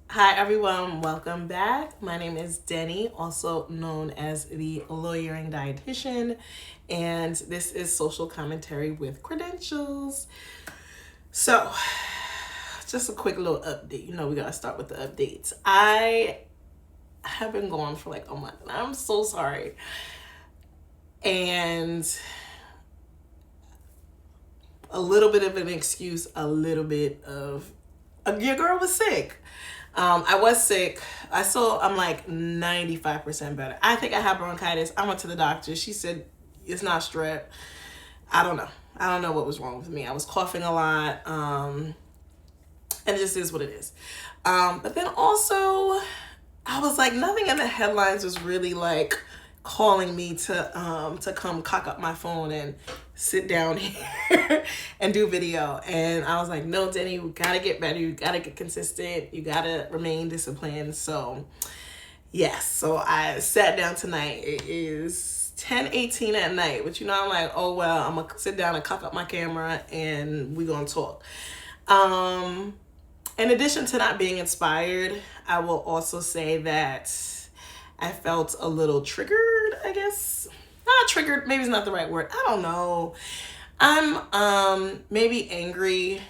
Hi everyone, welcome back. My name is Denny, also known as the lawyering dietitian, and this is social commentary with credentials. So, just a quick little update. We gotta start with the updates. I have been gone for like a month, and I'm so sorry. And a little bit of an excuse, a little bit of your girl was sick. I was sick. I'm like 95% better. I think I have bronchitis. I went to the doctor. She said it's not strep. I don't know. I don't know what was wrong with me. I was coughing a lot. And it just is what it is. But then also, I was like, nothing in the headlines was really like calling me to come cock up my phone and sit down here and do video. And I was like, no, Denny, you gotta get better. You gotta get consistent. You gotta remain disciplined. So yes, so I sat down tonight. It is 10:18 at night, but I'm like, oh well, I'm gonna sit down and cock up my camera and we gonna talk. In addition to not being inspired, I will also say that I felt a little triggered, I guess. Not triggered, maybe it's not the right word. I don't know. I'm maybe angry,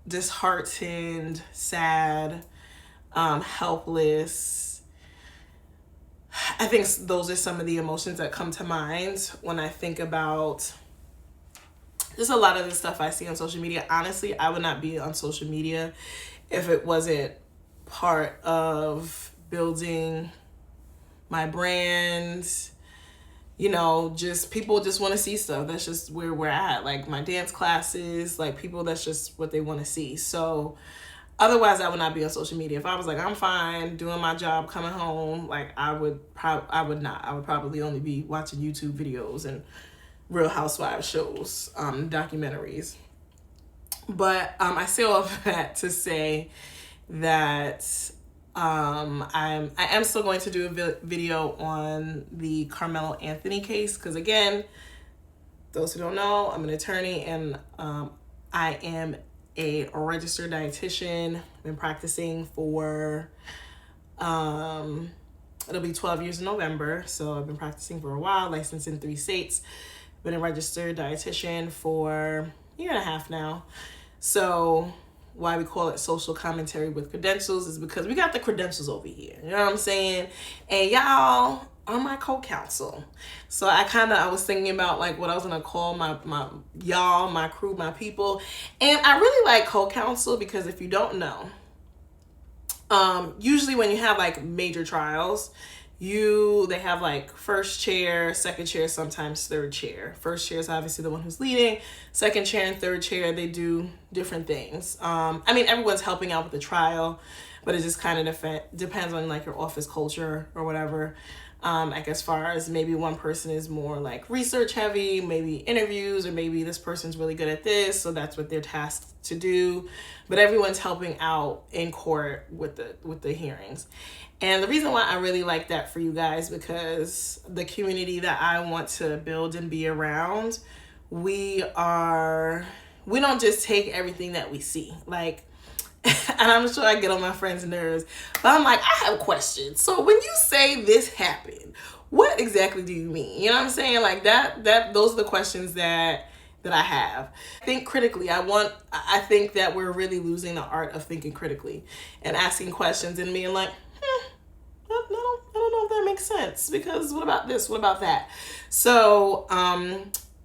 disheartened, sad, helpless. I think those are some of the emotions that come to mind when I think about just a lot of the stuff I see on social media. Honestly, I would not be on social media if it wasn't part of building my brand. Just people just want to see stuff. That's just where we're at. Like my dance classes, like people, that's just what they want to see. So otherwise I would not be on social media. If I was like, I'm fine doing my job, coming home, like I would not. I would probably only be watching YouTube videos and Real Housewives shows, documentaries. But I say all of that to say that I am still going to do a video on the Carmelo Anthony case because, again, those who don't know, I'm an attorney and I am a registered dietitian. I've been practicing for it'll be 12 years in November, so I've been practicing for a while, licensed in 3 states. Been a registered dietitian for a year and a half now. So why we call it social commentary with credentials is because we got the credentials over here. You know what I'm saying? And y'all are my co-counsel. So I was thinking about like what I was gonna call my y'all, my crew, my people. And I really like co-counsel because if you don't know, usually when you have like major trials, they have like first chair, second chair, sometimes third chair. First chair is obviously the one who's leading. Second chair and third chair, they do different things. Everyone's helping out with the trial, but it just kind of depends on like your office culture or whatever. Like as far as maybe one person is more like research heavy, maybe interviews, or maybe this person's really good at this, so that's what they're tasked to do. But everyone's helping out in court with the hearings. And the reason why I really like that for you guys, because the community that I want to build and be around, we don't just take everything that we see. Like, and I'm sure I get on my friends' nerves, but I'm like, I have questions. So when you say this happened, what exactly do you mean? You know what I'm saying? Like those are the questions that I have. Think critically. I think that we're really losing the art of thinking critically and asking questions and being like, I don't know if that makes sense because what about this? What about that? So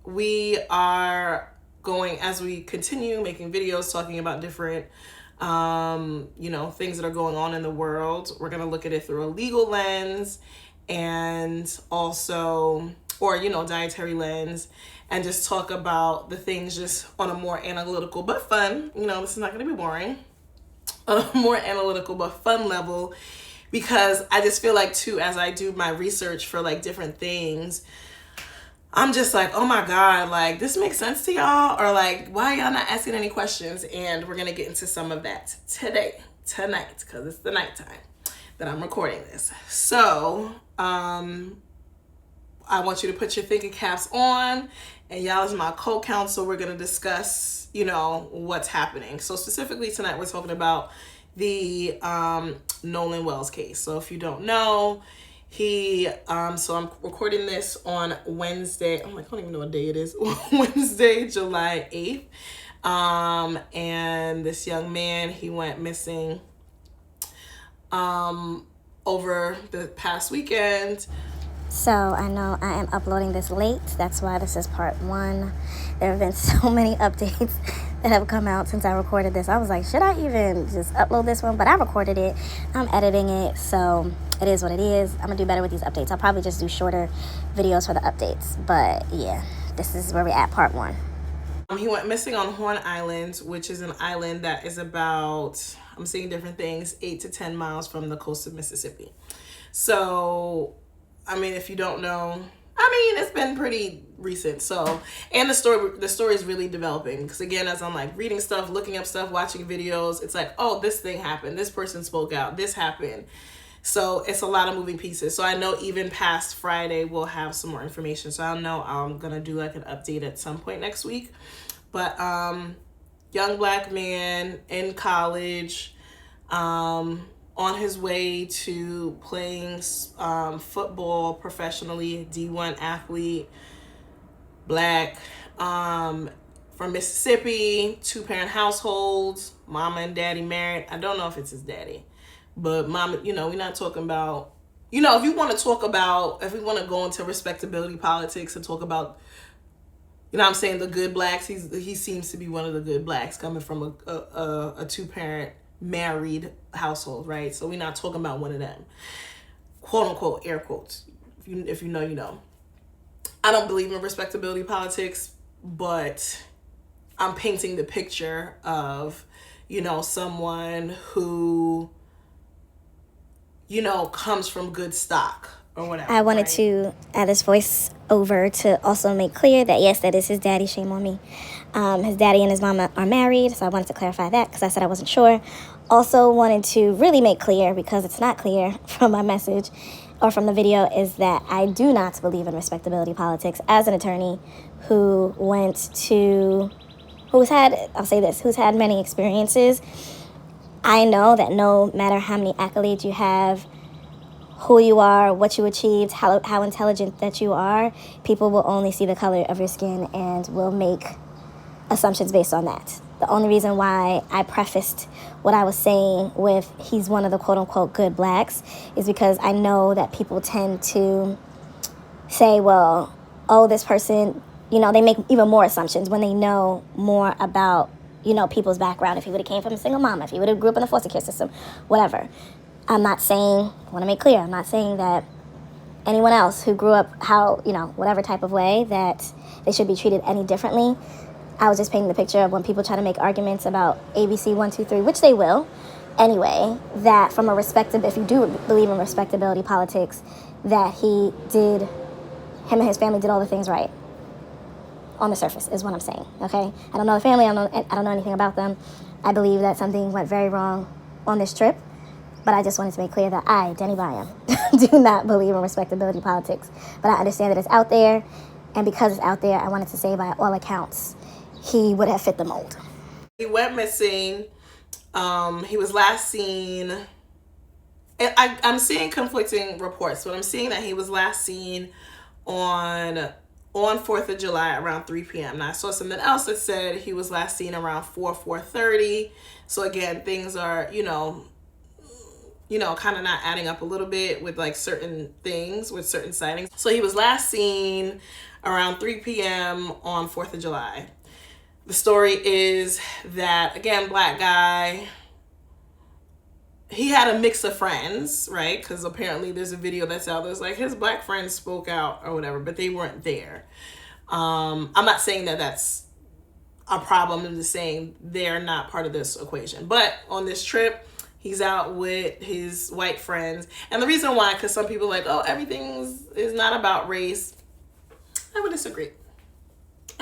we are going, as we continue making videos talking about different things that are going on in the world, we're going to look at it through a legal lens and also, or, dietary lens, and just talk about the things just on a more analytical but fun, this is not going to be boring, on a more analytical but fun level, because I just feel like too, as I do my research for like different things, I'm just like, oh my God, like this makes sense to y'all, or like, why y'all not asking any questions? And we're gonna get into some of that tonight, because it's the nighttime that I'm recording this. So I want you to put your thinking caps on, and y'all as my co-counsel, we're gonna discuss, what's happening. So specifically tonight, we're talking about, the Nolan Wells case. So if you don't know, so I'm recording this on Wednesday. I'm like, I don't even know what day it is. Wednesday, July 8th. And this young man, he went missing over the past weekend. So I know I am uploading this late. That's why this is part 1. There have been so many updates that have come out since I recorded this. I was like, should I even just upload this one? But I recorded it. I'm editing it. So it is what it is. I'm going to do better with these updates. I'll probably just do shorter videos for the updates. But yeah, this is where we're at, part 1. He went missing on Horn Island, which is an island that is about, I'm seeing different things, 8 to 10 miles from the coast of Mississippi. So, I mean, if you don't know, it's been pretty recent. So, and the story is really developing, because again, as I'm like reading stuff, looking up stuff, watching videos, it's like, oh, this thing happened, this person spoke out, this happened. So it's a lot of moving pieces. So I know even past Friday we'll have some more information. So I know I'm gonna do like an update at some point next week. But young black man in college, on his way to playing football professionally, D1 athlete, black, from Mississippi, 2-parent households, mama and daddy married. I don't know if it's his daddy, but mama, we're not talking about, if we want to go into respectability politics and talk about, the good blacks, he seems to be one of the good blacks coming from a 2-parent married household, right? So we're not talking about one of them, quote unquote, air quotes. If you know, you know. I don't believe in respectability politics, but I'm painting the picture of, someone who, comes from good stock or whatever. I wanted to add this voice over to also make clear that, yes, that is his daddy. Shame on me. His daddy and his mama are married, so I wanted to clarify that because I said I wasn't sure. Also wanted to really make clear, because it's not clear from my message or from the video, is that I do not believe in respectability politics. As an attorney who's had many experiences, I know that no matter how many accolades you have, who you are, what you achieved, how intelligent that you are, people will only see the color of your skin and will make assumptions based on that. The only reason why I prefaced what I was saying with he's one of the quote-unquote good blacks is because I know that people tend to say, well, oh, this person, they make even more assumptions when they know more about, people's background. If he would have came from a single mom, if he would have grew up in the foster care system, whatever. I want to make clear, I'm not saying that anyone else who grew up whatever type of way, that they should be treated any differently. I was just painting the picture of when people try to make arguments about ABC 1, 2, 3, which they will anyway, that from if you do believe in respectability politics, that him and his family did all the things right on the surface is what I'm saying, okay? I don't know the family, I don't know anything about them. I believe that something went very wrong on this trip, but I just wanted to make clear that I, Denny Byam, do not believe in respectability politics. But I understand that it's out there, and because it's out there, I wanted to say by all accounts, he would have fit the mold. He went missing. He was last seen, and I'm seeing conflicting reports, but I'm seeing that he was last seen on 4th of July around 3 p.m. Now I saw something else that said he was last seen around 4:30. So again, things are, kind of not adding up a little bit with like certain things, with certain sightings. So he was last seen around 3 p.m. on 4th of July. The story is that, again, black guy, he had a mix of friends, right? Because apparently there's a video that's out there's like his black friends spoke out or whatever, but they weren't there. I'm not saying that that's a problem. I'm just saying they're not part of this equation. But on this trip, he's out with his white friends. And the reason why, because some people are like, oh, everything is not about race. I would disagree.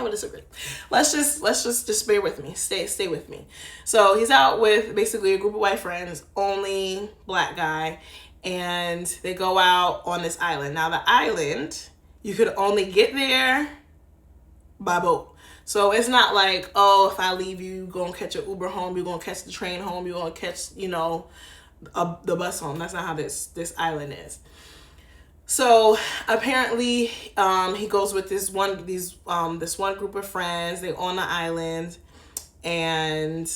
Let's just bear with me. Stay with me. So he's out with basically a group of white friends, only black guy, and they go out on this island. Now the island, you could only get there by boat. So it's not like, oh, if I leave you, you're going to catch an Uber home, you're going to catch the train home, you're going to catch, you know, the bus home. That's not how this island is. So apparently, he goes with this one group of friends. They're on the island, and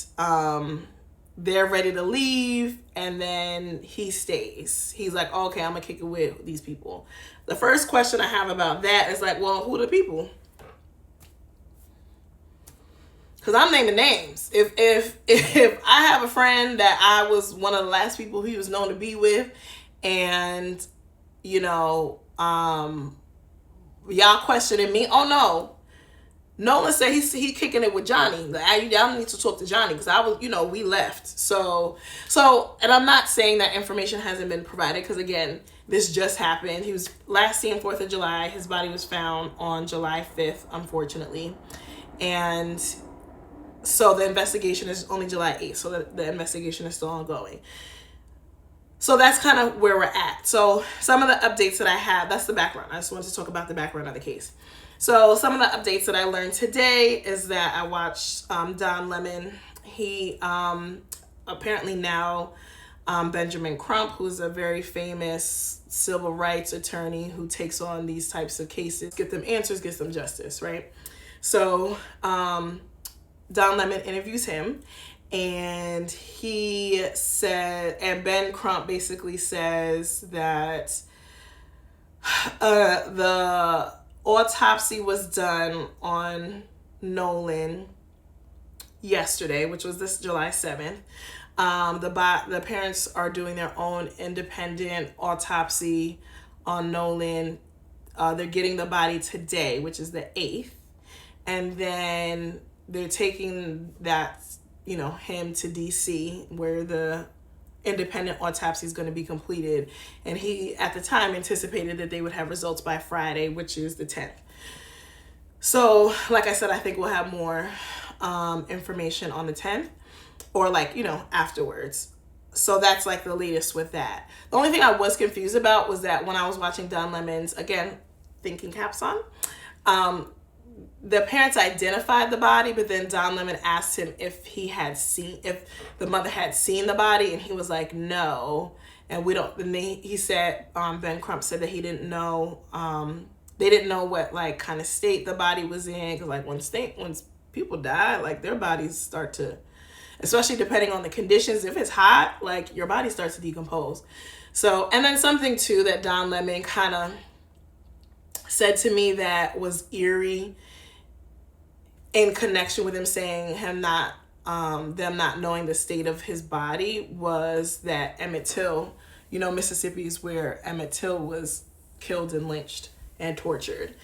they're ready to leave, and then he stays. He's like, okay, I'm gonna kick it with these people. The first question I have about that is like, well, who are the people? Because I'm naming names. If I have a friend that I was one of the last people he was known to be with, and you know, y'all questioning me. Oh no, Nolan said he kicking it with Johnny. Like, y'all need to talk to Johnny, because I was, you know, we left. So, and I'm not saying that information hasn't been provided, because again, this just happened. He was last seen 4th of July. His body was found on July 5th, unfortunately, and so the investigation is only July 8th. So the investigation is still ongoing. So that's kind of where we're at. So some of the updates that I have, that's the background. I just wanted to talk about the background of the case. So some of the updates that I learned today is that I watched Don Lemon. He apparently now Benjamin Crump, who's a very famous civil rights attorney who takes on these types of cases, get them answers, gets them justice, right? So Don Lemon interviews him, and he said, and Ben Crump basically says that the autopsy was done on Nolan yesterday, which was this July 7th. The parents are doing their own independent autopsy on Nolan. They're getting the body today, which is the 8th. And then they're taking that, you know, him to DC, where the independent autopsy is going to be completed. And he, at the time, anticipated that they would have results by Friday, which is the 10th. So, like I said, I think we'll have more information on the 10th, or like, you know, afterwards. So that's like the latest with that. The only thing I was confused about was that when I was watching Don Lemon's, again, thinking caps on, the parents identified the body, but then Don Lemon asked him if the mother had seen the body, and he was like, no. And we don't, and he said, Ben Crump said that he didn't know, they didn't know what like kind of state the body was in, because like when people die, like their bodies start to, especially depending on the conditions, if it's hot, like your body starts to decompose. So, and then something too that Don Lemon kind of said to me that was eerie in connection with him saying them not knowing the state of his body was that Emmett Till, you know, Mississippi is where Emmett Till was killed and lynched and tortured.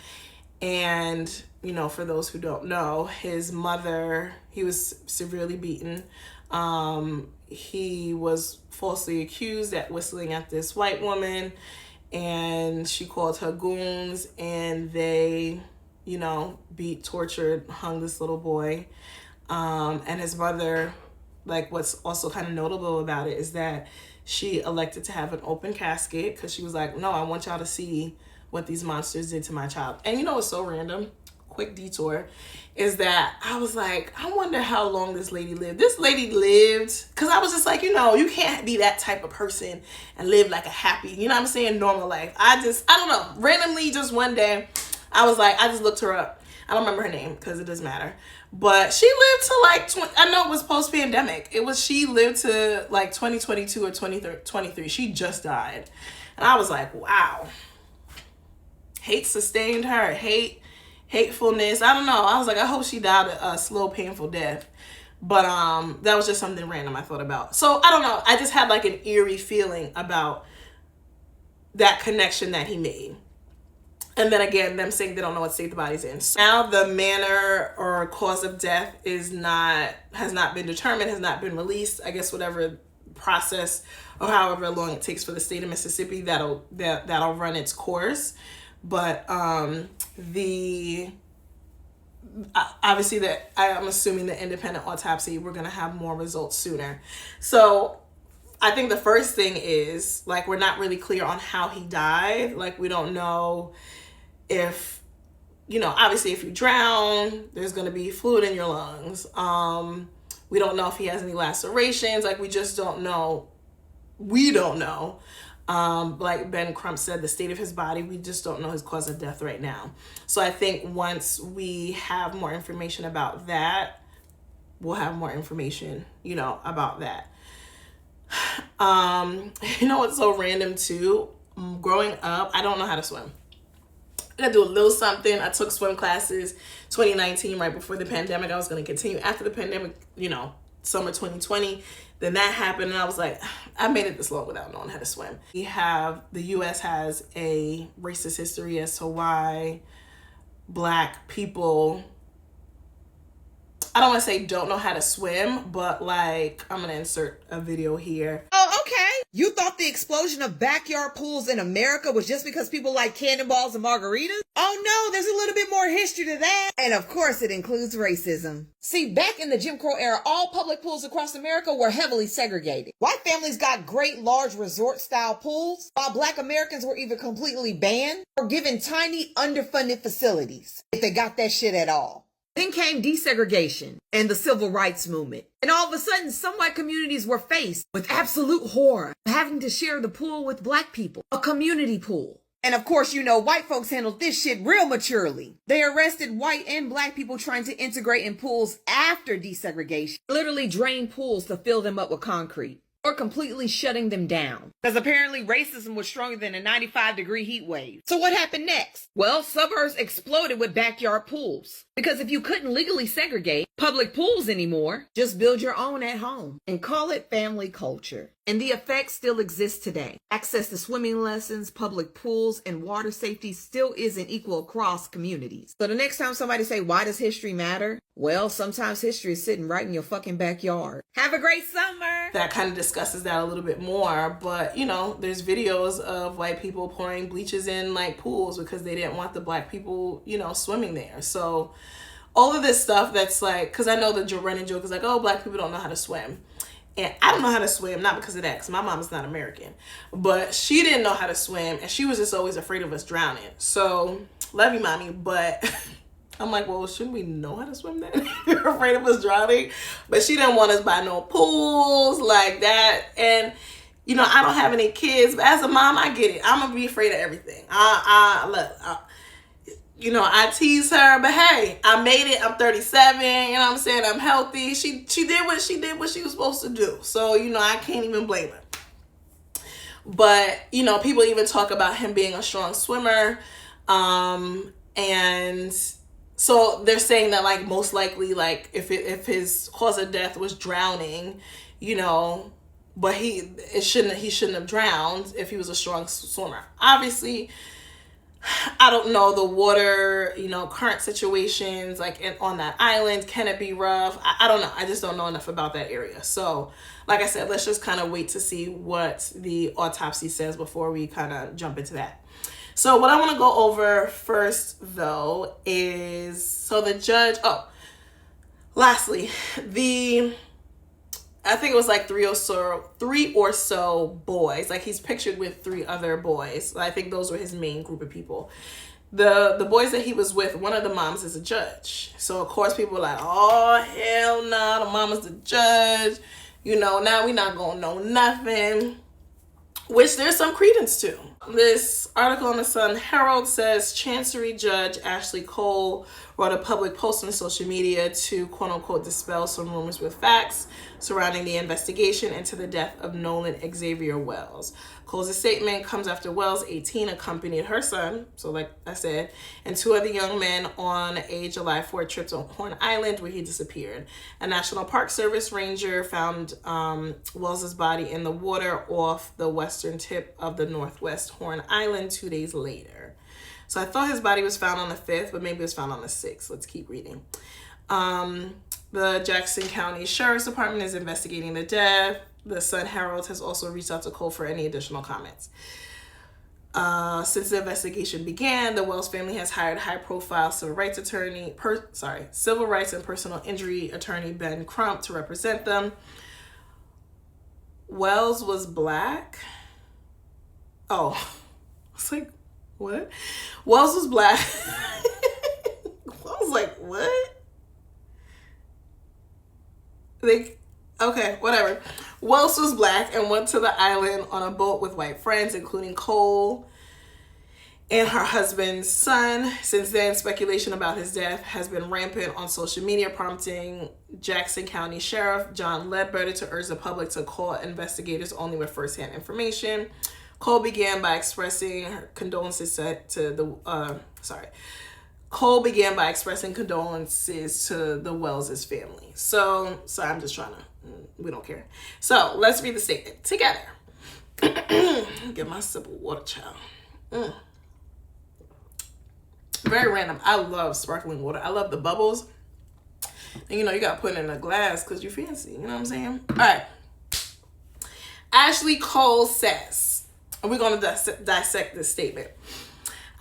And, you know, for those who don't know, his mother, he was severely beaten. He was falsely accused at whistling at this white woman, and she called her goons, and they, you know, beat, tortured, hung this little boy. And his mother, like what's also kind of notable about it is that she elected to have an open casket, because she was like, no, I want y'all to see what these monsters did to my child. And you know what's so random? Quick detour, is that I was like, I wonder how long this lady lived. This lady lived, because I was just like, you know, you can't be that type of person and live like a happy, you know what I'm saying, normal life. I don't know, randomly just one day, I was like, I just looked her up. I don't remember her name because it doesn't matter. But she lived to like, I know it was post-pandemic. She lived to like 2022 or 2023. She just died. And I was like, wow. Hate sustained her. Hatefulness. I don't know. I was like, I hope she died a slow, painful death. But that was just something random I thought about. So I don't know. I just had like an eerie feeling about that connection that he made. And then again, them saying they don't know what state the body's in. So now the manner or cause of death has not been determined, has not been released. I guess whatever process or however long it takes for the state of Mississippi, that'll run its course. But obviously I'm assuming the independent autopsy, we're gonna have more results sooner. So I think the first thing is, like, we're not really clear on how he died. Like, we don't know if you know, obviously if you drown, there's going to be fluid in your lungs. We don't know if he has any lacerations. Like, we just don't know. We don't know. Like Ben Crump said, the state of his body, we just don't know his cause of death right now. So I think once we have more information about that, we'll have more information, you know, about that. You know what's so random too? Growing up, I don't know how to swim. I gotta do a little something. I took swim classes 2019, right before the pandemic. I was gonna continue after the pandemic, you know, summer 2020. Then that happened, and I was like, I made it this long without knowing how to swim. The US has a racist history as to why Black people, I don't want to say don't know how to swim, but like, I'm going to insert a video here. Oh, okay. You thought the explosion of backyard pools in America was just because people like cannonballs and margaritas? Oh no, there's a little bit more history to that. And of course it includes racism. See, back in the Jim Crow era, all public pools across America were heavily segregated. White families got great large resort style pools, while Black Americans were either completely banned or given tiny underfunded facilities, if they got that shit at all. Then came desegregation and the civil rights movement. And all of a sudden, some white communities were faced with absolute horror of having to share the pool with Black people, a community pool. And of course, you know, white folks handled this shit real maturely. They arrested white and Black people trying to integrate in pools after desegregation, literally drained pools to fill them up with concrete, or completely shutting them down. Because apparently racism was stronger than a 95-degree heat wave. So what happened next? Well, suburbs exploded with backyard pools. Because if you couldn't legally segregate public pools anymore, just build your own at home and call it family culture. And the effects still exist today. Access to swimming lessons, public pools, and water safety still isn't equal across communities. So the next time somebody say, why does history matter? Well, sometimes history is sitting right in your fucking backyard. Have a great summer. That kind of discusses that a little bit more, but you know, there's videos of white people pouring bleachers in like pools because they didn't want the Black people, you know, swimming there. So all of this stuff that's like, because I know the running joke is like, oh, Black people don't know how to swim. And I don't know how to swim, not because of that, because my mom is not American. But she didn't know how to swim, and she was just always afraid of us drowning. So, love you, mommy, but I'm like, well, shouldn't we know how to swim then? You're afraid of us drowning? But she didn't want us by no pools like that. And, you know, I don't have any kids, but as a mom, I get it. I'm going to be afraid of everything. You know, I tease her, but hey, I made it. I'm 37, you know what I'm saying? I'm healthy. She did what she was supposed to do. So, you know, I can't even blame her. But, you know, people even talk about him being a strong swimmer. And so they're saying that, like, most likely, like, if his cause of death was drowning, you know, but he shouldn't have drowned if he was a strong swimmer. Obviously, I don't know the water, you know, current situations, like on that island. Can it be rough? I don't know. I just don't know enough about that area. So, like I said, let's just kind of wait to see what the autopsy says before we kind of jump into that. So what I want to go over first, though, is, so the judge, lastly, I think it was like three or so boys. Like, he's pictured with 3 other boys. I think those were his main group of people. The boys that he was with, one of the moms is a judge. So, of course, people were like, oh, hell no, the mom is the judge. You know, now we not going to know nothing. Which there's some credence to. This article on the Sun Herald says Chancery Judge Ashley Cole wrote a public post on social media to quote-unquote dispel some rumors with facts surrounding the investigation into the death of Nolan Xavier Wells. Cole's statement comes after Wells, 18, accompanied her son, so like I said, and 2 other young men on a July 4th trip to Horn Island where he disappeared. A National Park Service ranger found Wells's body in the water off the western tip of the Northwest Horn Island 2 days later. So I thought his body was found on the 5th, but maybe it was found on the 6th. Let's keep reading. The Jackson County Sheriff's Department is investigating the death. The Sun Herald has also reached out to Cole for any additional comments. Since the investigation began, the Wells family has hired high-profile civil rights and personal injury attorney Ben Crump to represent them. Wells was Black. Oh, it's like, what? Wells was Black. was like, what? Okay, whatever. Wells was black and went to the island on a boat with white friends, including Cole and her husband's son. Since then, speculation about his death has been rampant on social media, prompting Jackson County Sheriff John Ledbetter to urge the public to call investigators only with firsthand information. Cole began by expressing condolences to the Wells' family. So I'm just trying to, we don't care. So let's read the statement together. Get my sip of water, child. Very random. I love sparkling water. I love the bubbles. And you got to put it in a glass because you're fancy. You know what I'm saying? All right. Ashley Cole says, and we're going to dissect this statement.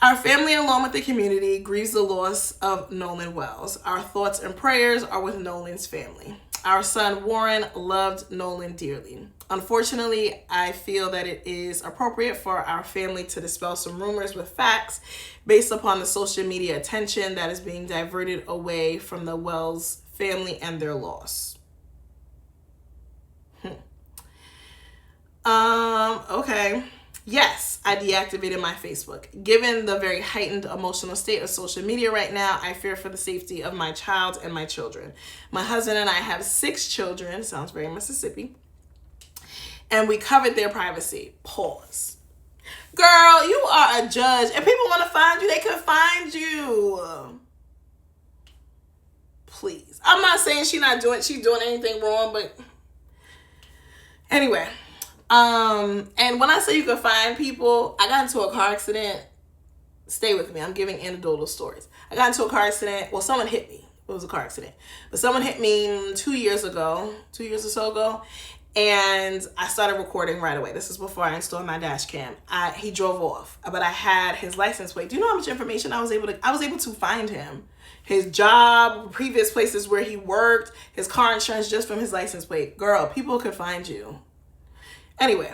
Our family, along with the community, grieves the loss of Nolan Wells. Our thoughts and prayers are with Nolan's family. Our son, Warren, loved Nolan dearly. Unfortunately, I feel that it is appropriate for our family to dispel some rumors with facts based upon the social media attention that is being diverted away from the Wells family and their loss. Okay. Yes, I deactivated my Facebook. Given the very heightened emotional state of social media right now, I fear for the safety of my child and my children. My husband and I have 6 children. Sounds very Mississippi. And we covered their privacy. Pause. Girl, you are a judge. And people want to find you. They could find you. Please. I'm not saying she's doing anything wrong, but anyway. And when I say you can find people, I got into a car accident. Stay with me. I'm giving anecdotal stories. I got into a car accident. Well, someone hit me. It was a car accident. But someone hit me 2 years or so ago. And I started recording right away. This is before I installed my dash cam. He drove off, but I had his license plate. Do you know how much information I was able to find him? His job, previous places where he worked, his car insurance just from his license plate. Girl, people could find you. Anyway,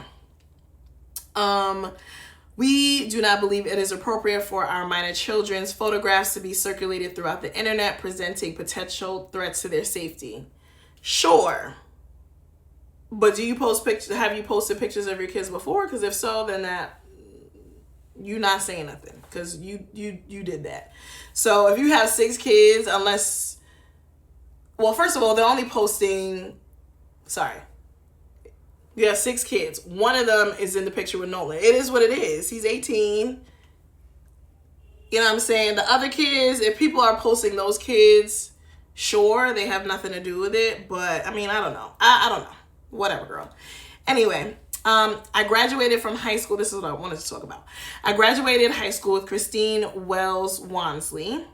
we do not believe it is appropriate for our minor children's photographs to be circulated throughout the internet, presenting potential threats to their safety. Sure. But do you post pictures? Have you posted pictures of your kids before? Because if so, then you're not saying nothing because you did that. So if you have 6 kids, first of all, they're only posting, you have 6 kids. One of them is in the picture with Nolan. It is what it is. He's 18. You know what I'm saying? The other kids, if people are posting those kids, sure, they have nothing to do with it. But, I don't know. I don't know. Whatever, girl. Anyway, I graduated from high school. This is what I wanted to talk about. I graduated high school with Christine Wells Wansley.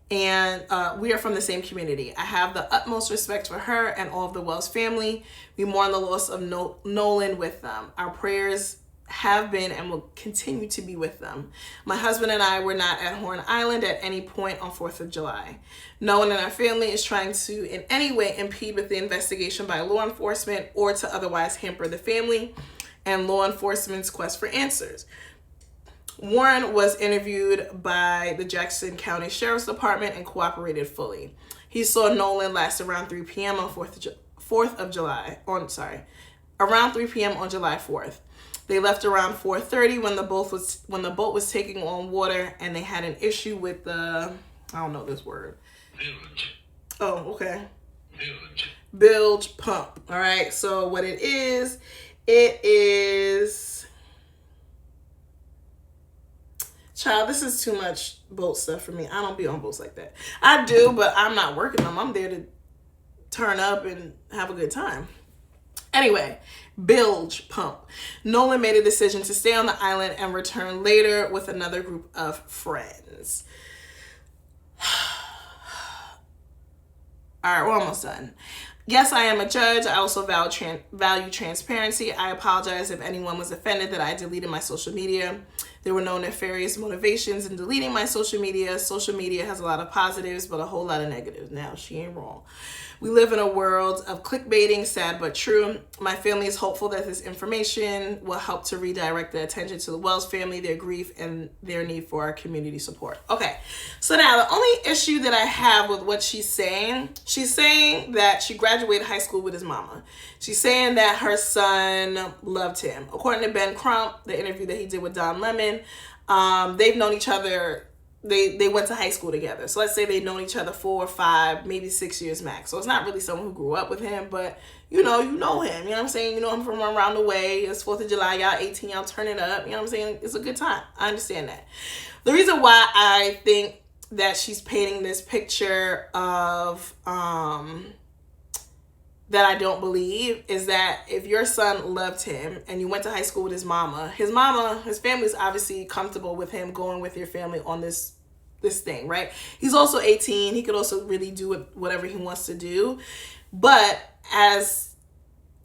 And we are from the same community. I have the utmost respect for her and all of the Wells family. We mourn the loss of Nolan with them. Our prayers have been and will continue to be with them. My husband and I were not at Horn Island at any point on 4th of July. No one in our family is trying to in any way impede with the investigation by law enforcement or to otherwise hamper the family and law enforcement's quest for answers. Warren was interviewed by the Jackson County Sheriff's Department and cooperated fully. He saw Nolan last around 3 p.m. on around 3 p.m. on July 4th. They left around 4:30 when the boat was taking on water, and they had an issue with the, I don't know this word. Bilge. Oh, okay. Bilge. Pump. All right. So what it is, child, this is too much boat stuff for me. I don't be on boats like that. I do, but I'm not working them. I'm there to turn up and have a good time. Anyway, bilge pump. Nolan made a decision to stay on the island and return later with another group of friends. All right, we're almost done. Yes, I am a judge. I also value transparency. I apologize if anyone was offended that I deleted my social media. There were no nefarious motivations in deleting my social media. Social media has a lot of positives, but a whole lot of negatives. Now, she ain't wrong. We live in a world of clickbaiting, sad but true. My family is hopeful that this information will help to redirect the attention to the Wells family, their grief, and their need for our community support. Okay, so now the only issue that I have with what she's saying that she graduated high school with his mama. She's saying that her son loved him. According to Ben Crump, the interview that he did with Don Lemon, they've known each other. They went to high school together. So let's say they've known each other 4, 5, maybe 6 years max. So it's not really someone who grew up with him, but you know him. You know what I'm saying? You know him from around the way. It's 4th of July. Y'all 18. Y'all turn it up. You know what I'm saying? It's a good time. I understand that. The reason why I think that she's painting this picture of that I don't believe is that if your son loved him and you went to high school with his family is obviously comfortable with him going with your family on this thing, right? He's also 18. He could also really do whatever he wants to do. But as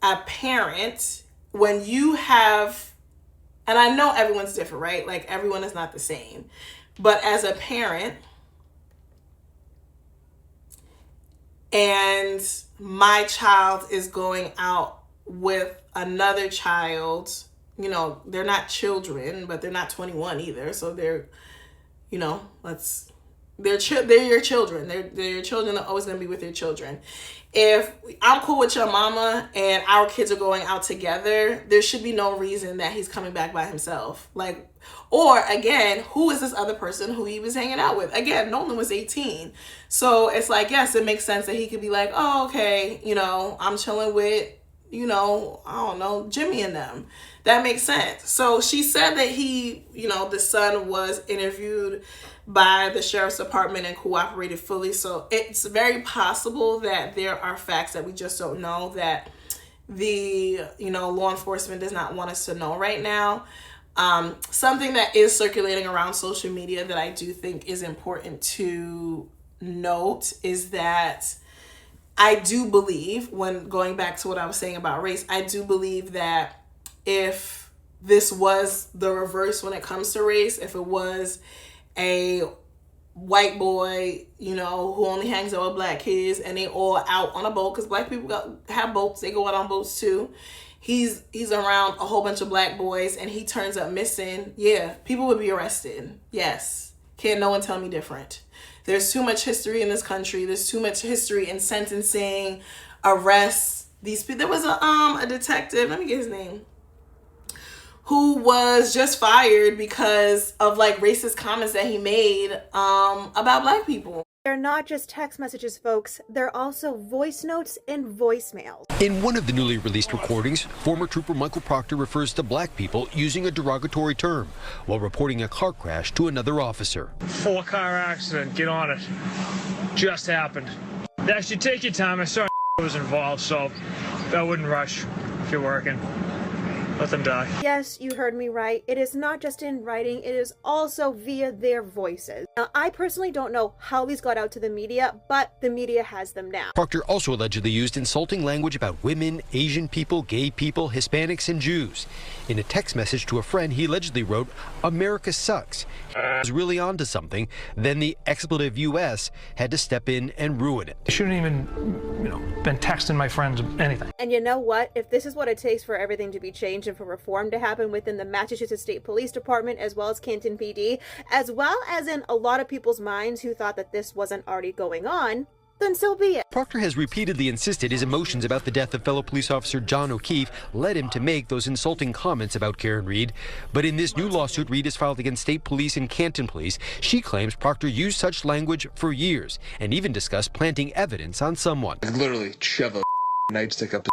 a parent, when you have, and I know everyone's different, right? Like everyone is not the same. But as a parent, and my child is going out with another child, you know, they're not children, but they're not 21 either. So they're, you know, they're your children. They're your children. They're always going to be with your children. If I'm cool with your mama and our kids are going out together, there should be no reason that he's coming back by himself. Like, or again, who is this other person who he was hanging out with? Again, Nolan was 18. So it's like, yes, it makes sense that he could be like, oh, okay, you know, I'm chilling with, you know, I don't know, Jimmy and them. That makes sense. So she said that he, you know, the son was interviewed by the sheriff's department and cooperated fully. So it's very possible that there are facts that we just don't know, that the, you know, law enforcement does not want us to know right now. Something that is circulating around social media that I do think is important to note is that I do believe, when going back to what I was saying about race, I do believe that if this was the reverse when it comes to race, if it was a white boy, you know, who only hangs out with black kids and they all out on a boat, because black people have boats, they go out on boats too. He's around a whole bunch of black boys and he turns up missing. Yeah, people would be arrested. Yes. Can't no one tell me different. There's too much history in this country. There's too much history in sentencing, arrests. There was a detective, let me get his name, who was just fired because of like racist comments that he made about black people. They're not just text messages, folks. They're also voice notes and voicemails. In one of the newly released recordings, former Trooper Michael Proctor refers to black people using a derogatory term while reporting a car crash to another officer. 4-car accident. Get on it. Just happened. Actually, take your time. I saw was involved, so I wouldn't rush if you're working. Let them die. Yes, you heard me right. It is not just in writing, it is also via their voices. Now, I personally don't know how these got out to the media, but the media has them now. Proctor also allegedly used insulting language about women, Asian people, gay people, Hispanics, and Jews. In a text message to a friend, he allegedly wrote, "America sucks." He was really onto something. Then the expletive U.S. had to step in and ruin it. I shouldn't even, been texting my friends anything. And you know what? If this is what it takes for everything to be changed and for reform to happen within the Massachusetts State Police Department, as well as Canton PD, as well as in a lot of people's minds who thought that this wasn't already going on, then so be it. Proctor has repeatedly insisted his emotions about the death of fellow police officer John O'Keefe led him to make those insulting comments about Karen Reed. But in this new lawsuit Reed has filed against state police and Canton police, she claims Proctor used such language for years and even discussed planting evidence on someone. I literally shove a nightstick up his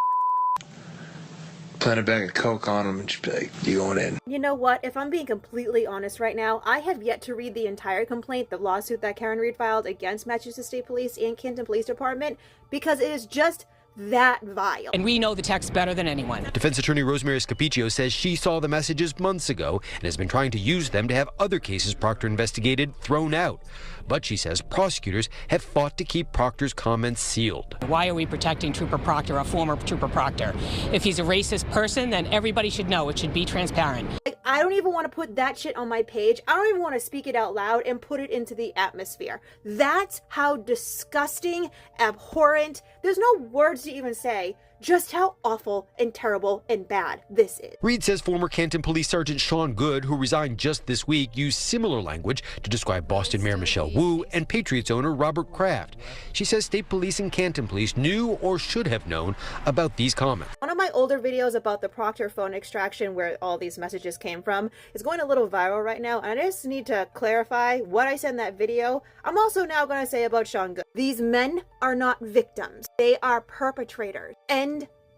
plant a bag of coke on him and just be like, you going in? You know what? If I'm being completely honest right now, I have yet to read the entire complaint, the lawsuit that Karen Reed filed against Massachusetts State Police and Canton Police Department, because it is just that vile. And we know the text better than anyone. Defense attorney Rosemary Scapicchio says she saw the messages months ago and has been trying to use them to have other cases Proctor investigated thrown out. But she says prosecutors have fought to keep Proctor's comments sealed. Why are we protecting Trooper Proctor, a former Trooper Proctor? If he's a racist person, then everybody should know. It should be transparent. Like, I don't even want to put that shit on my page. I don't even want to speak it out loud and put it into the atmosphere. That's how disgusting, abhorrent, there's no words to even say just how awful and terrible and bad this is. Reed says former Canton Police Sergeant Sean Good, who resigned just this week, used similar language to describe Boston Mayor Michelle Wu and Patriots owner Robert Kraft. She says state police and Canton police knew or should have known about these comments. One of my older videos about the Proctor phone extraction, where all these messages came from, is going a little viral right now, and I just need to clarify what I said in that video. I'm also now going to say about Sean Good. These men are not victims. They are perpetrators. End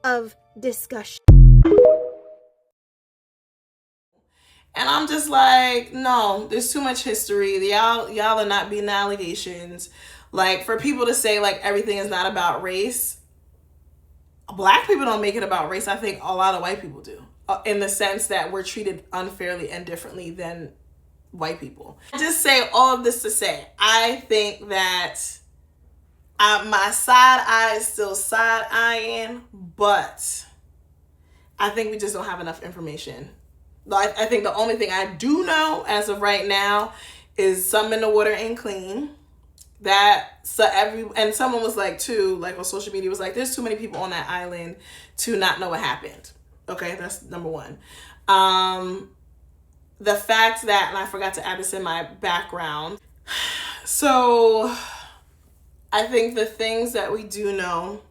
of discussion. And I'm just like, no, there's too much history. Y'all are not beating the allegations. Like, for people to say like everything is not about race, Black people don't make it about race. I think a lot of white people do, in the sense that we're treated unfairly and differently than white people. I just say all of this to say, I think that my side eye is still side eyeing, but I think we just don't have enough information. I think the only thing I do know as of right now is something in the water ain't clean. And someone was like, too, like on social media, was like, there's too many people on that island to not know what happened. Okay, that's number one. The fact that, and I forgot to add this in my background. So I think the things that we do know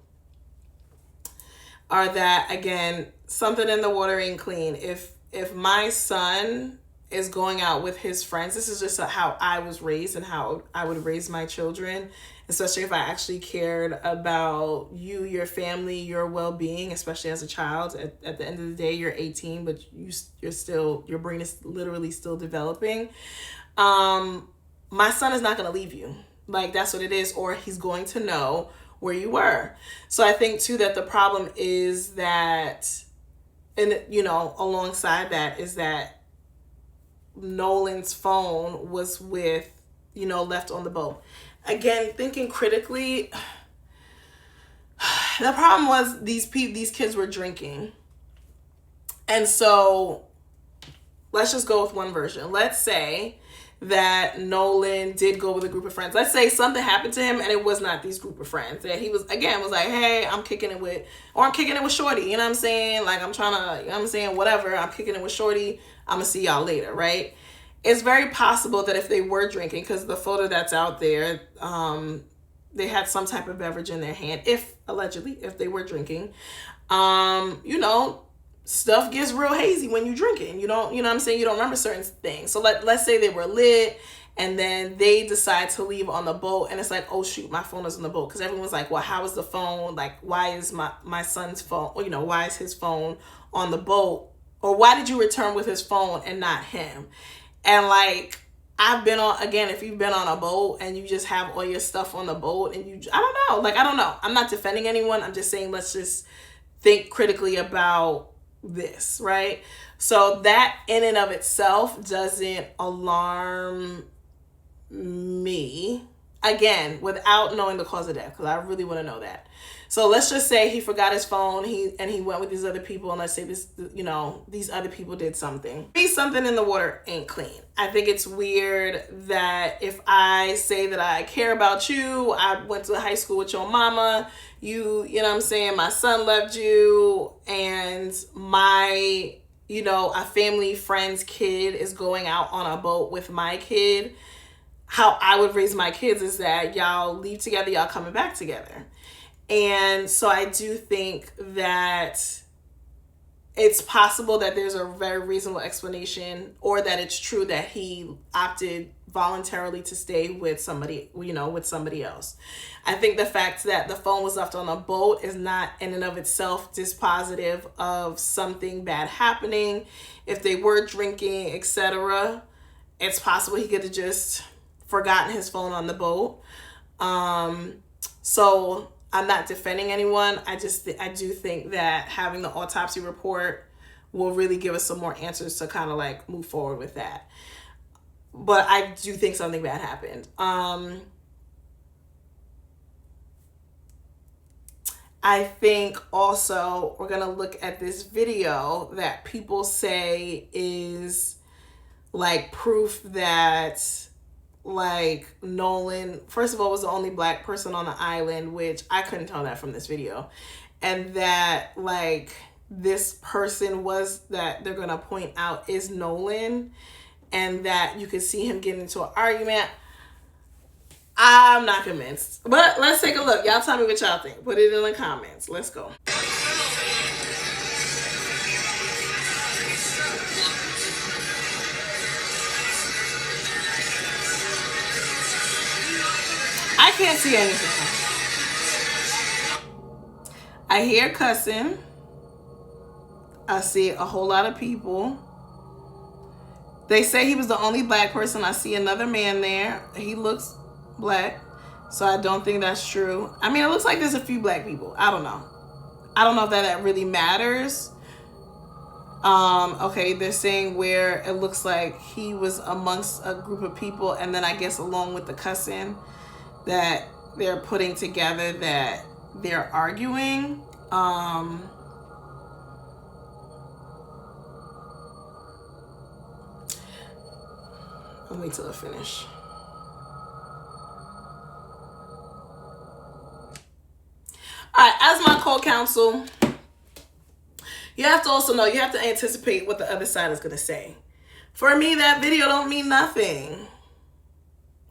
are that, again, something in the water ain't clean. If my son is going out with his friends, this is just how I was raised and how I would raise my children, especially if I actually cared about you, your family, your well-being, especially as a child. At the end of the day, you're 18, but you're still, your brain is literally still developing. My son is not going to leave you. Like, that's what it is, or he's going to know where you were. So I think too that the problem is that, and alongside that is that Nolan's phone was left on the boat. Again, thinking critically, the problem was these kids were drinking. And so let's just go with one version. Let's say that Nolan did go with a group of friends. Let's say something happened to him and it was not these group of friends. That he was like, hey, I'm kicking it with Shorty. You know what I'm saying? Like, I'm trying to, you know what I'm saying? Whatever, I'm kicking it with Shorty. I'm going to see y'all later, right? It's very possible that if they were drinking, because the photo that's out there, they had some type of beverage in their hand, if they were drinking, stuff gets real hazy when you're drinking. You know what I'm saying? You don't remember certain things. So let's say they were lit and then they decide to leave on the boat, and it's like, oh shoot, my phone is on the boat. Because everyone's like, well, how is the phone? Like, why is my son's phone, or, why is his phone on the boat? Or why did you return with his phone and not him? And like, I've been on, again, if you've been on a boat and you just have all your stuff on the boat and I don't know. I'm not defending anyone. I'm just saying, let's just think critically about this, right? So that in and of itself doesn't alarm me, again, without knowing the cause of death, because I really want to know that. So let's just say he forgot his phone, he went with these other people, and let's say these other people did something. Maybe something in the water ain't clean. I think it's weird that if I say that I care about you, I went to high school with your mama, you know what I'm saying, my son left you, and my, a family friend's kid is going out on a boat with my kid. How I would raise my kids is that y'all leave together, y'all coming back together. And so I do think that it's possible that there's a very reasonable explanation, or that it's true that he opted voluntarily to stay with somebody, with somebody else. I think the fact that the phone was left on a boat is not in and of itself dispositive of something bad happening. If they were drinking, etc., it's possible he could have just forgotten his phone on the boat. So I'm not defending anyone. I do think that having the autopsy report will really give us some more answers to kind of like move forward with that. But I do think something bad happened. I think also we're going to look at this video that people say is like proof that like Nolan, first of all, was the only black person on the island, which I couldn't tell that from this video. And that like this person was that they're going to point out is Nolan, and that you could see him getting into an argument. I'm not convinced, but let's take a look. Y'all tell me what y'all think. Put it in the comments. Let's go. I can't see anything. I hear cussing. I see a whole lot of people. They say he was the only black person. I see another man there. He looks black, so I don't think that's true. I mean, it looks like there's a few black people. I don't know. I don't know if that really matters. Okay, they're saying where it looks like he was amongst a group of people, and then I guess along with the cussing that they're putting together that they're arguing. I'll wait till I finish. All right, as my co-counsel, you have to also know, you have to anticipate what the other side is going to say. For me, that video don't mean nothing.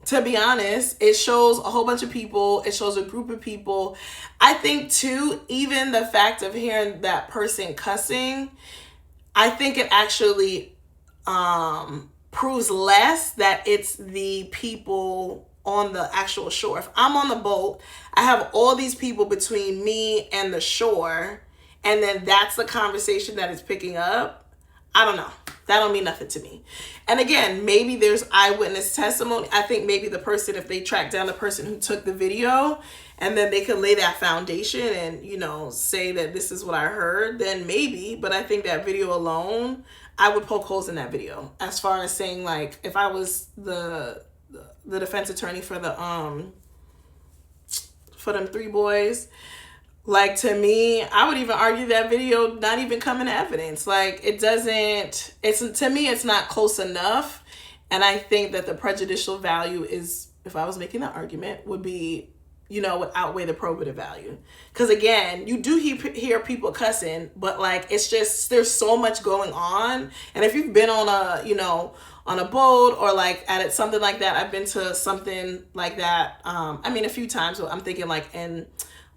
To be honest, it shows a whole bunch of people. It shows a group of people. I think too, even the fact of hearing that person cussing, I think it actually proves less that it's the people on the actual shore. If I'm on the boat, I have all these people between me and the shore, and then that's the conversation that it's picking up. I don't know. That don't mean nothing to me. And again, maybe there's eyewitness testimony. I think maybe the person, if they track down the person who took the video, and then they could lay that foundation and, you know, say that this is what I heard, then maybe. But I think that video alone, I would poke holes in that video. As far as saying, like, if I was the defense attorney for them 3 boys, like, to me, I would even argue that video not even come into evidence. Like, it doesn't, to me, it's not close enough. And I think that the prejudicial value is, if I was making that argument, would be, you know, would outweigh the probative value. Because again, you do hear people cussing, but like, it's just, there's so much going on. And if you've been on a, you know, on a boat or like at something like that, I've been to something like that. I mean, a few times. I'm thinking like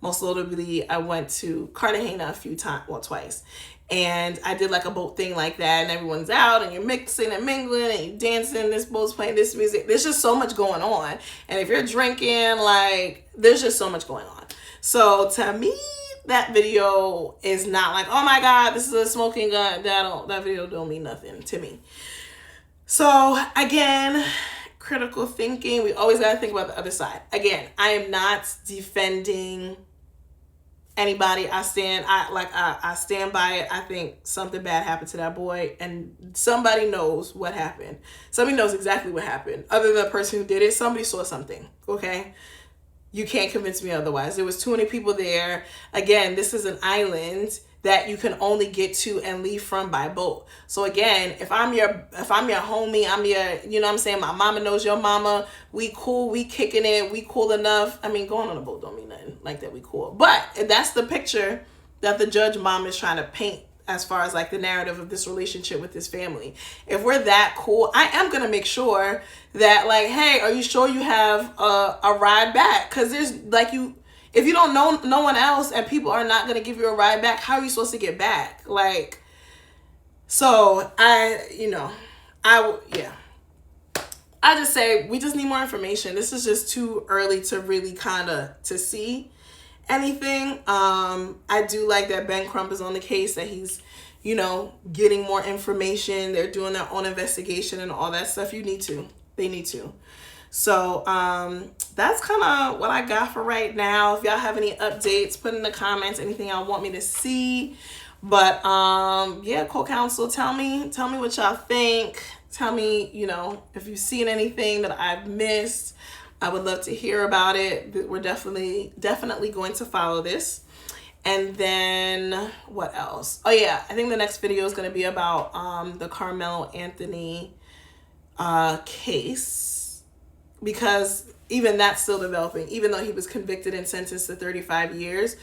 most notably, I went to Cartagena a few times, well, twice. And I did like a boat thing like that, and everyone's out and you're mixing and mingling and you're dancing, this boat's playing this music. There's just so much going on. And if you're drinking, like, there's just so much going on. So to me, that video is not like, oh my God, this is a smoking gun. That video don't mean nothing to me. So again, critical thinking, we always got to think about the other side. Again, I am not defending anybody. I stand by it. I think something bad happened to that boy, and somebody knows what happened. Somebody knows exactly what happened. Other than the person who did it, somebody saw something, okay? You can't convince me otherwise. There was too many people there. Again, this is an island that you can only get to and leave from by boat. So again, if I'm your homie, I'm your, you know what I'm saying, my mama knows your mama, we cool, we kicking it, we cool enough. I mean, going on a boat don't mean nothing like that, we cool. But that's the picture that the judge mom is trying to paint as far as like the narrative of this relationship with this family. If we're that cool, I am going to make sure that like, hey, are you sure you have a ride back? Because there's like if you don't know no one else and people are not going to give you a ride back, how are you supposed to get back? Like, so I just say we just need more information. This is just too early to really to see anything. I do like that Ben Crump is on the case, that he's, you know, getting more information. They're doing their own investigation and all that stuff. They need to. So that's kind of what I got for right now. If y'all have any updates, put in the comments anything y'all want me to see. But yeah, co-counsel, tell me what y'all think. Tell me, you know, if you've seen anything that I've missed. I would love to hear about it. We're definitely going to follow this. And then what else? Oh yeah, I think the next video is going to be about the Carmelo Anthony case, because even that's still developing. Even though he was convicted and sentenced to 35 years,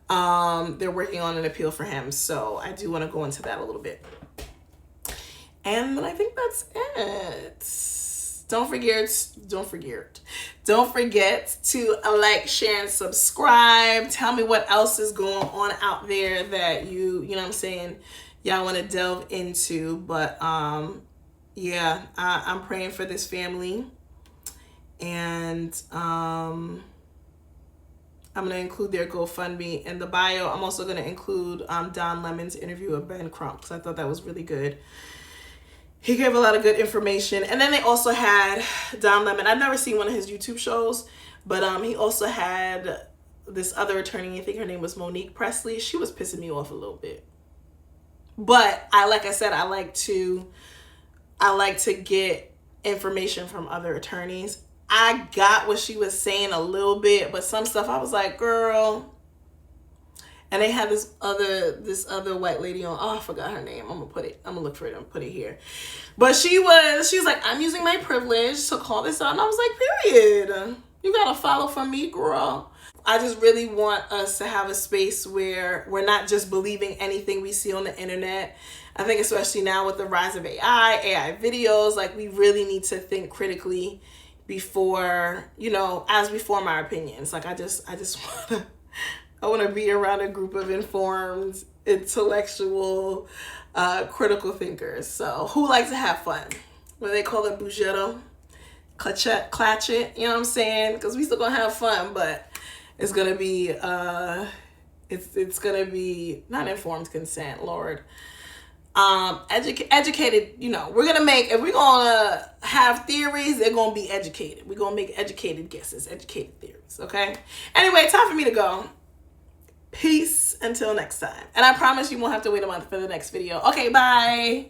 they're working on an appeal for him. So I do want to go into that a little bit. And then I think that's it. Don't forget to like, share, and subscribe. Tell me what else is going on out there that you know what I'm saying, y'all want to delve into. But yeah, I'm praying for this family. And I'm going to include their GoFundMe in the bio. I'm also going to include Don Lemon's interview with Ben Crump, because I thought that was really good. He gave a lot of good information. And then they also had Don Lemon. I've never seen one of his YouTube shows, but he also had this other attorney. I think her name was Monique Presley. She was pissing me off a little bit. But like I said, I like to get information from other attorneys. I got what she was saying a little bit, but some stuff I was like, girl. And they had this other white lady on. Oh, I forgot her name. I'm gonna look for it and put it here. But she was like, I'm using my privilege to call this out. And I was like, period. You gotta follow from me, girl. I just really want us to have a space where we're not just believing anything we see on the internet. I think especially now with the rise of AI videos, like, we really need to think critically before, you know, as we form our opinions. Like, I want to be around a group of informed, intellectual, critical thinkers. So who likes to have fun? What do they call it? Bugetto? Clatch it. You know what I'm saying? Because we still going to have fun, but it's going to be, it's going to be not informed consent, Lord. Educated, you know, if we're going to have theories, they're going to be educated. We're going to make educated guesses, educated theories. Okay. Anyway, time for me to go. Peace until next time. And I promise you won't have to wait a month for the next video. Okay, bye.